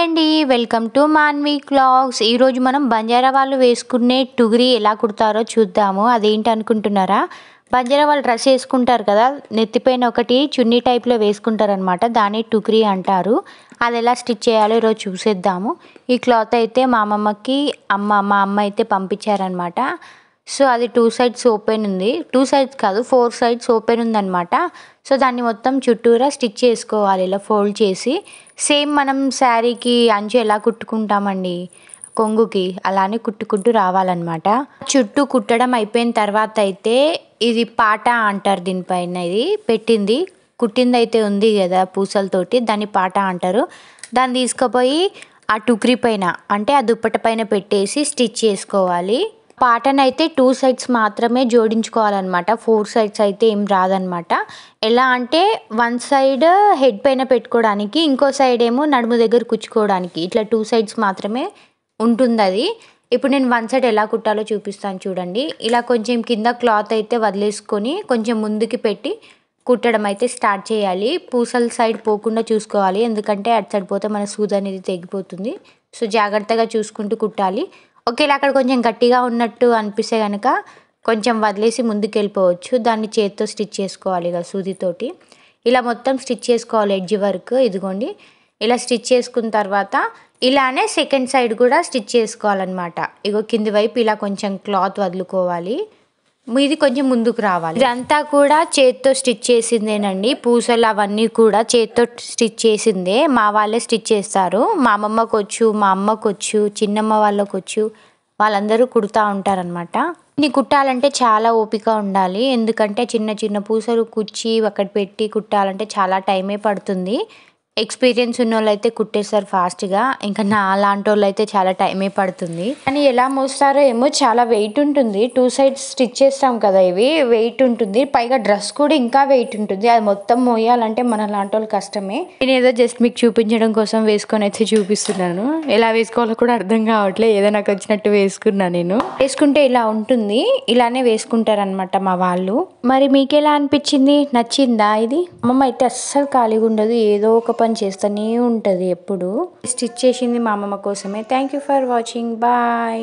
అండి, welcome to Manvi క్లాగ్స్. ఈరోజు మనం బంజారా వాళ్ళు వేసుకునే టుగ్రీ ఎలా కుడతారో చూద్దాము. అదేంటి అనుకుంటున్నారా? బంజారా వాళ్ళు డ్రెస్ వేసుకుంటారు కదా, నెత్తిపైన ఒకటి చున్నీ టైప్లో వేసుకుంటారనమాట. దాన్ని టుగ్రీ అంటారు. అది ఎలా స్టిచ్ చేయాలో ఈరోజు చూసేద్దాము. ఈ క్లాత్ అయితే మా అమ్మ అయితే పంపించారనమాట. సో అది 2 సైడ్స్ ఓపెన్ ఉంది, 2 సైడ్స్ కాదు 4 సైడ్స్ ఓపెన్ ఉందన్నమాట. సో దాన్ని మొత్తం చుట్టూరా స్టిచ్ చేసుకోవాలి, ఇలా ఫోల్డ్ చేసి. సేమ్ మనం శారీకి అంచు ఎలా కుట్టుకుంటామండి కొంగుకి, అలానే కుట్టుకుంటూ రావాలన్నమాట. చుట్టూ కుట్టడం అయిపోయిన తర్వాత అయితే ఇది పాట అంటారు. దీనిపైన ఇది పెట్టింది కుట్టింది అయితే ఉంది కదా పూసలతోటి, దాన్ని పాట అంటారు. దాన్ని తీసుకుపోయి ఆ టుక్రీ పైన అంటే ఆ దుప్పట పైన పెట్టేసి స్టిచ్ చేసుకోవాలి. పాటను అయితే 2 సైడ్స్ మాత్రమే జోడించుకోవాలన్నమాట, 4 సైడ్స్ అయితే ఏం రాదనమాట. ఎలా అంటే 1 సైడ్ హెడ్ పైన పెట్టుకోవడానికి, ఇంకో సైడ్ ఏమో నడుము దగ్గర కుచ్చుకోవడానికి, ఇట్లా 2 సైడ్స్ మాత్రమే ఉంటుంది అది. ఇప్పుడు నేను 1 సైడ్ ఎలా కుట్టాలో చూపిస్తాను చూడండి. ఇలా కొంచెం కింద క్లాత్ అయితే వదిలేసుకొని కొంచెం ముందుకి పెట్టి కుట్టడం అయితే స్టార్ట్ చేయాలి. పూసల సైడ్ పోకుండా చూసుకోవాలి, ఎందుకంటే అటు సైడ్ పోతే మన సూది అనేది తెగిపోతుంది. సో జాగ్రత్తగా చూసుకుంటూ కుట్టాలి. ఒకేలా అక్కడ కొంచెం గట్టిగా ఉన్నట్టు అనిపిస్తే కనుక కొంచెం వదిలేసి ముందుకు వెళ్ళిపోవచ్చు. దాన్ని చేతితో స్టిచ్ చేసుకోవాలి ఇక సూదితోటి. ఇలా మొత్తం స్టిచ్ చేసుకోవాలి ఎడ్జ్ వరకు. ఇదిగోండి, ఇలా స్టిచ్ చేసుకున్న తర్వాత ఇలానే సెకండ్ సైడ్ కూడా స్టిచ్ చేసుకోవాలన్నమాట. ఇగో కింది వైపు ఇలా కొంచెం క్లాత్ వదులుకోవాలి, ఇది కొంచెం ముందుకు రావాలి. ఇదంతా కూడా చేత్తో స్టిచ్ చేసిందేనండి. పూసలు అవన్నీ కూడా చేత్తో స్టిచ్ చేసిందే. మా వాళ్ళే స్టిచ్ చేస్తారు. మా అమ్మమ్మకు వచ్చు, మా అమ్మకు వచ్చు, చిన్నమ్మ వాళ్ళకు వచ్చు, వాళ్ళందరూ కుడుతూ ఉంటారనమాట. ఇన్ని కుట్టాలంటే చాలా ఓపిక ఉండాలి, ఎందుకంటే చిన్న చిన్న పూసలు కుచ్చి అక్కడ పెట్టి కుట్టాలంటే చాలా టైమే పడుతుంది. ఎక్స్పీరియన్స్ ఉన్న వాళ్ళు అయితే కుట్టేస్తారు ఫాస్ట్గా, ఇంకా నా లాంటి వాళ్ళు అయితే చాలా టైమే పడుతుంది. కానీ ఎలా మోస్తారో ఏమో, చాలా వెయిట్ ఉంటుంది. 2 సైడ్స్ స్టిచ్ చేస్తాం కదా, ఇవి వెయిట్ ఉంటుంది. పైగా డ్రెస్ కూడా ఇంకా వెయిట్ ఉంటుంది. అది మొత్తం మోయాలంటే మన లాంటి వాళ్ళు కష్టమే. నేను ఏదో జస్ట్ మీకు చూపించడం కోసం వేసుకొని అయితే చూపిస్తున్నాను. ఎలా వేసుకోవాలో కూడా అర్థం కావట్లేదు, ఏదో నాకు వచ్చినట్టు వేసుకున్నా. నేను వేసుకుంటే ఇలా ఉంటుంది, ఇలానే వేసుకుంటారనమాట మా వాళ్ళు. మరి మీకు ఎలా అనిపించింది, నచ్చిందా? ఇది అమ్మమ్మ అయితే అస్సలు ఖాళీగా ఉండదు, ఏదో ఒక పని చేస్తూనే ఉంటుంది ఎప్పుడు. స్టిచ్ చేసింది మా అమ్మమ్మ కోసమే. Thank you for watching, bye.